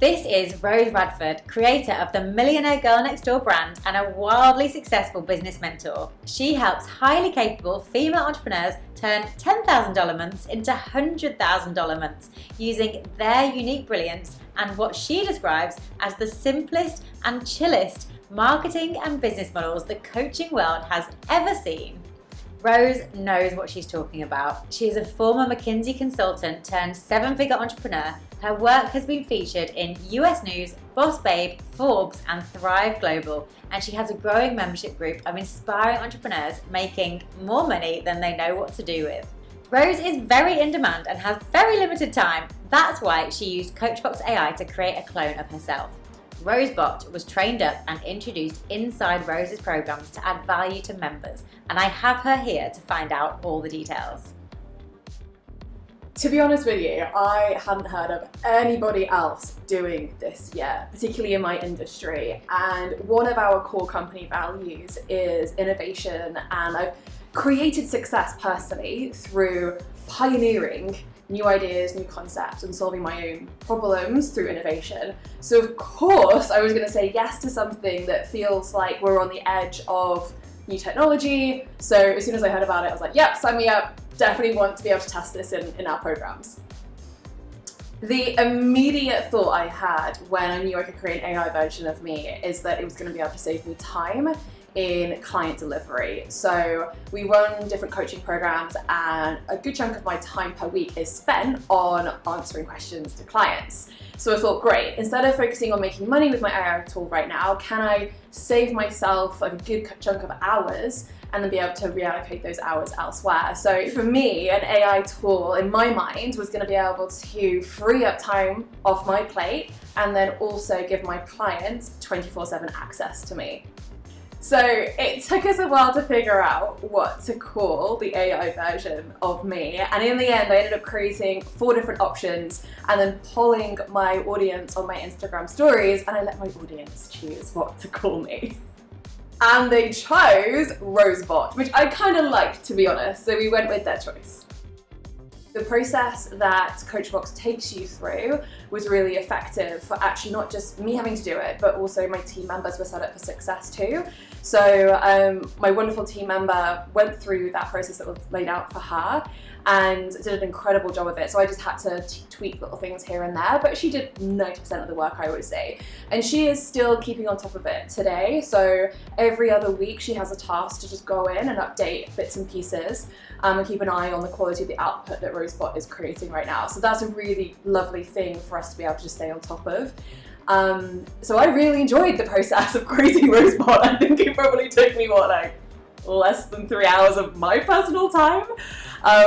This is Rose Radford, creator of the Millionaire Girl Next Door brand and a wildly successful business mentor. She helps highly capable female entrepreneurs turn $10,000 months into $100,000 months using their unique brilliance and what she describes as the simplest and chillest marketing and business models the coaching world has ever seen. Rose knows what she's talking about. She is a former McKinsey consultant turned seven-figure entrepreneur. Her work has been featured in US News, Boss Babe, Forbes, and Thrive Global, and she has a growing membership group of inspiring entrepreneurs making more money than they know what to do with. Rose is very in demand and has very limited time. That's why she used Coachvox AI to create a clone of herself. Rosebot was trained up and introduced inside Rose's programs to add value to members, and I have her here to find out all the details. To be honest with you, I hadn't heard of anybody else doing this yet, particularly in my industry. And one of our core company values is innovation, and I've created success personally through pioneering new ideas, new concepts, and solving my own problems through innovation. So of course I was going to say yes to something that feels like we're on the edge of new technology. So as soon as I heard about it, I was like, yep, sign me up. Definitely want to be able to test this in our programs. The immediate thought I had when I knew I could create an AI version of me is that it was going to be able to save me time in client delivery. So we run different coaching programs, and a good chunk of my time per week is spent on answering questions to clients. So I thought, great, instead of focusing on making money with my AI tool right now, can I save myself like a good chunk of hours and then be able to reallocate those hours elsewhere? So for me, an AI tool in my mind was going to be able to free up time off my plate and then also give my clients 24/7 access to me. So it took us a while to figure out what to call the AI version of me, and in the end I ended up creating 4 different options and then polling my audience on my Instagram stories, and I let my audience choose what to call me. And they chose Rosebot, which I kind of liked, to be honest, so we went with their choice. The process that Coachvox takes you through was really effective for actually not just me having to do it, but also my team members were set up for success too. So my wonderful team member went through that process that was laid out for her and did an incredible job of it. So I just had to tweak little things here and there, but she did 90% of the work, I would say. And she is still keeping on top of it today. So every other week she has a task to just go in and update bits and pieces and keep an eye on the quality of the output that Rosebot is creating right now. So that's a really lovely thing for us to be able to just stay on top of. So I really enjoyed the process of creating Rosebot. I think it probably took me, less than 3 hours of my personal time,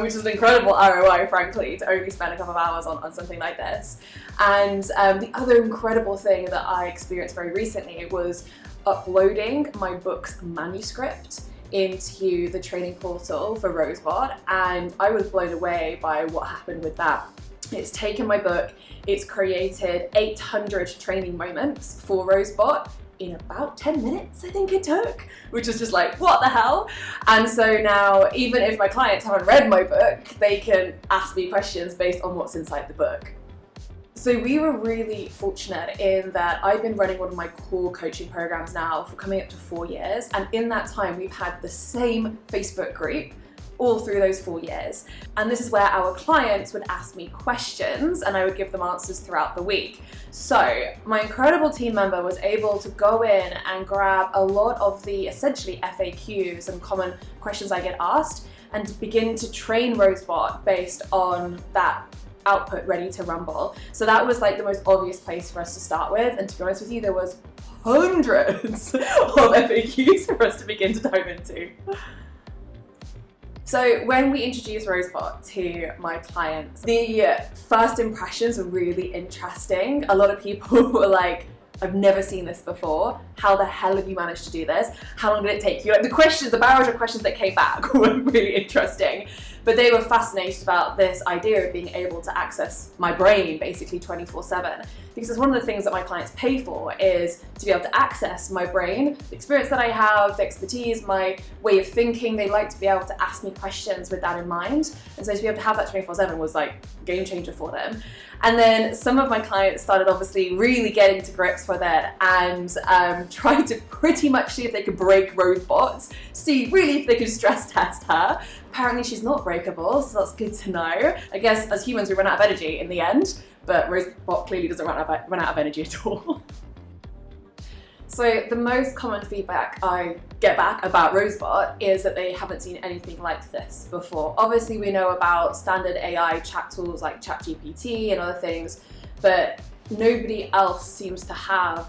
which is an incredible ROI, frankly, to only spend a couple of hours on something like this. And the other incredible thing that I experienced very recently was uploading my book's manuscript into the training portal for Rosebot, and I was blown away by what happened with that. It's taken my book, it's created 800 training moments for Rosebot in about 10 minutes, I think it took, which is just like, what the hell? And so now, even if my clients haven't read my book, they can ask me questions based on what's inside the book. So we were really fortunate in that I've been running one of my core coaching programs now for coming up to 4 years. And in that time, we've had the same Facebook group all through those 4 years. And this is where our clients would ask me questions and I would give them answers throughout the week. So my incredible team member was able to go in and grab a lot of the essentially FAQs and common questions I get asked and begin to train Rosebot based on that output ready to rumble. So that was like the most obvious place for us to start with, and to be honest with you, there was hundreds of FAQs for us to begin to dive into. So when we introduced Rosebot to my clients, the first impressions were really interesting. A lot of people were like, I've never seen this before. How the hell have you managed to do this? How long did it take you? Like the barrage of questions that came back were really interesting. but they were fascinated about this idea of being able to access my brain basically 24/7, because it's one of the things that my clients pay for, is to be able to access my brain, the experience that I have, the expertise, my way of thinking. They like to be able to ask me questions with that in mind, and so to be able to have that 24/7 was like a game changer for them. And then some of my clients started obviously really getting to grips with it and tried to pretty much see if they could break Rosebot, see really if they could stress test her. Apparently she's not breakable, so that's good to know. I guess as humans we run out of energy in the end, but Rosebot clearly doesn't run out of energy at all. So the most common feedback I get back about Rosebot is that they haven't seen anything like this before. Obviously we know about standard AI chat tools like ChatGPT and other things, but nobody else seems to have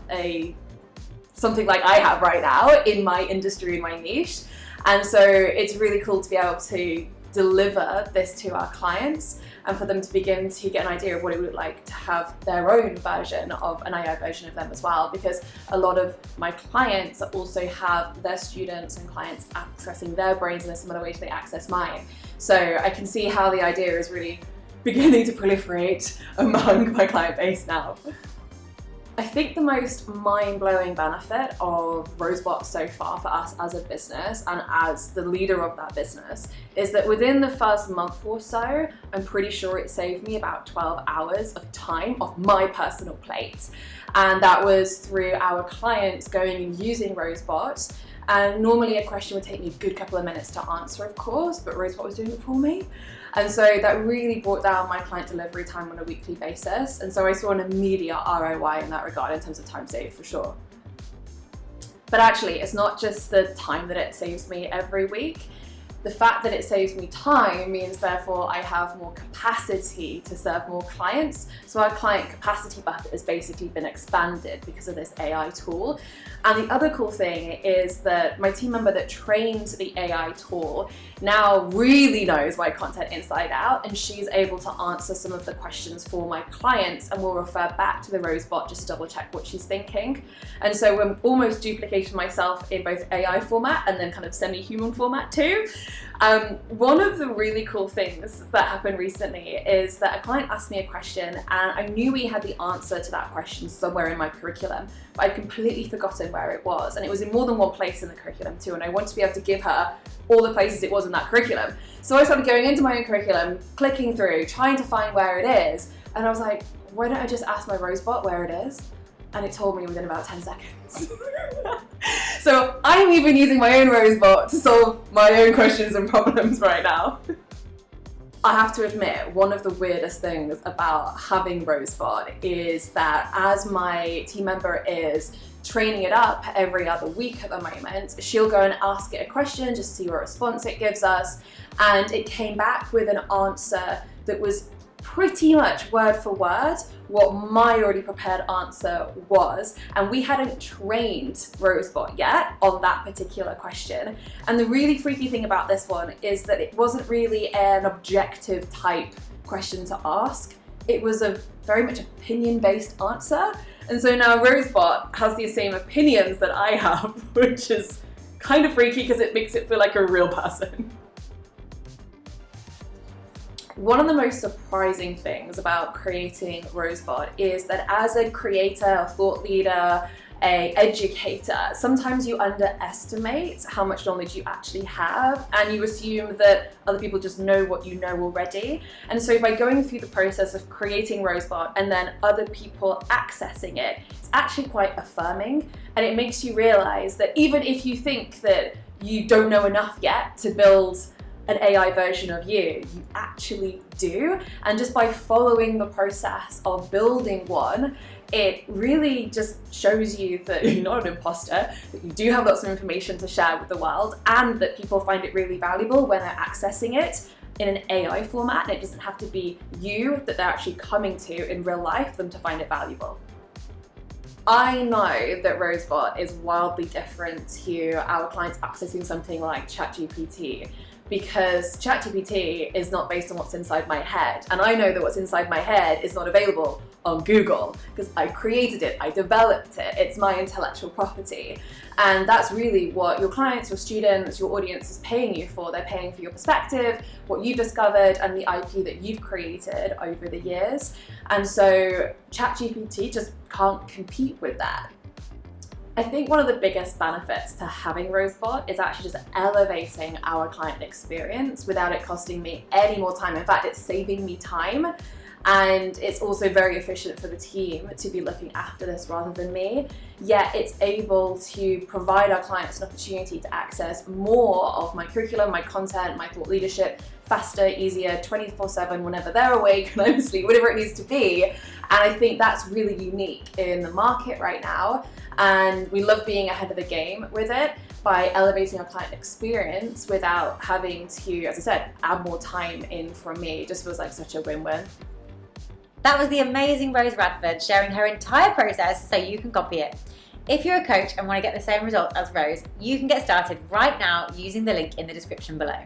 something like I have right now in my industry, in my niche. And so it's really cool to be able to deliver this to our clients and for them to begin to get an idea of what it would look like to have their own version of an AI version of them as well, because a lot of my clients also have their students and clients accessing their brains in a similar way to they access mine. So I can see how the idea is really beginning to proliferate among my client base now. I think the most mind-blowing benefit of Rosebot so far for us as a business and as the leader of that business is that within the first month or so, I'm pretty sure it saved me about 12 hours of time off my personal plate. And that was through our clients going and using Rosebot. And normally a question would take me a good couple of minutes to answer, of course, but Rosebot was doing it for me. And so that really brought down my client delivery time on a weekly basis. And so I saw an immediate ROI in that regard in terms of time saved for sure. But actually, it's not just the time that it saves me every week. The fact that it saves me time means therefore I have more capacity to serve more clients. So our client capacity bucket has basically been expanded because of this AI tool. And the other cool thing is that my team member that trained the AI tool now really knows my content inside out, and she's able to answer some of the questions for my clients and will refer back to the Rosebot just to double check what she's thinking. And so we're almost duplicating myself in both AI format and then kind of semi-human format too. One of the really cool things that happened recently is that a client asked me a question and I knew we had the answer to that question somewhere in my curriculum, but I'd completely forgotten where it was. And it was in more than one place in the curriculum too, and I wanted to be able to give her all the places it was in that curriculum. So I started going into my own curriculum, clicking through, trying to find where it is, and I was like, why don't I just ask my Rosebot where it is? And it told me within about 10 seconds. So I'm even using my own Rosebot to solve my own questions and problems right now. I have to admit, one of the weirdest things about having Rosebot is that as my team member is training it up every other week at the moment, she'll go and ask it a question just to see what response it gives us. And it came back with an answer that was pretty much word for word what my already prepared answer was, and we hadn't trained Rosebot yet on that particular question. And the really freaky thing about this one is that it wasn't really an objective type question to ask. It was a very much opinion-based answer, and so now Rosebot has the same opinions that I have, which is kind of freaky because it makes it feel like a real person. One of the most surprising things about creating Rosebot is that as a creator, a thought leader, an educator, sometimes you underestimate how much knowledge you actually have, and you assume that other people just know what you know already. And so by going through the process of creating Rosebot and then other people accessing it, it's actually quite affirming, and it makes you realize that even if you think that you don't know enough yet to build an AI version of you actually do. And just by following the process of building one, it really just shows you that you're not an imposter, that you do have lots of information to share with the world, and that people find it really valuable when they're accessing it in an AI format, and it doesn't have to be you that they're actually coming to in real life for them to find it valuable. I know that Rosebot is wildly different to our clients accessing something like ChatGPT, because ChatGPT is not based on what's inside my head. And I know that what's inside my head is not available on Google because I created it, I developed it, it's my intellectual property. And that's really what your clients, your students, your audience is paying you for. They're paying for your perspective, what you've discovered, and the IP that you've created over the years. And so ChatGPT just can't compete with that. I think one of the biggest benefits to having Rosebot is actually just elevating our client experience without it costing me any more time. In fact, it's saving me time. And it's also very efficient for the team to be looking after this rather than me. Yet it's able to provide our clients an opportunity to access more of my curriculum, my content, my thought leadership, faster, easier, 24/7, whenever they're awake and I'm asleep, whatever it needs to be. And I think that's really unique in the market right now. And we love being ahead of the game with it by elevating our client experience without having to, as I said, add more time in from me. It just feels like such a win-win. That was the amazing Rose Radford sharing her entire process so you can copy it. If you're a coach and want to get the same results as Rose, you can get started right now using the link in the description below.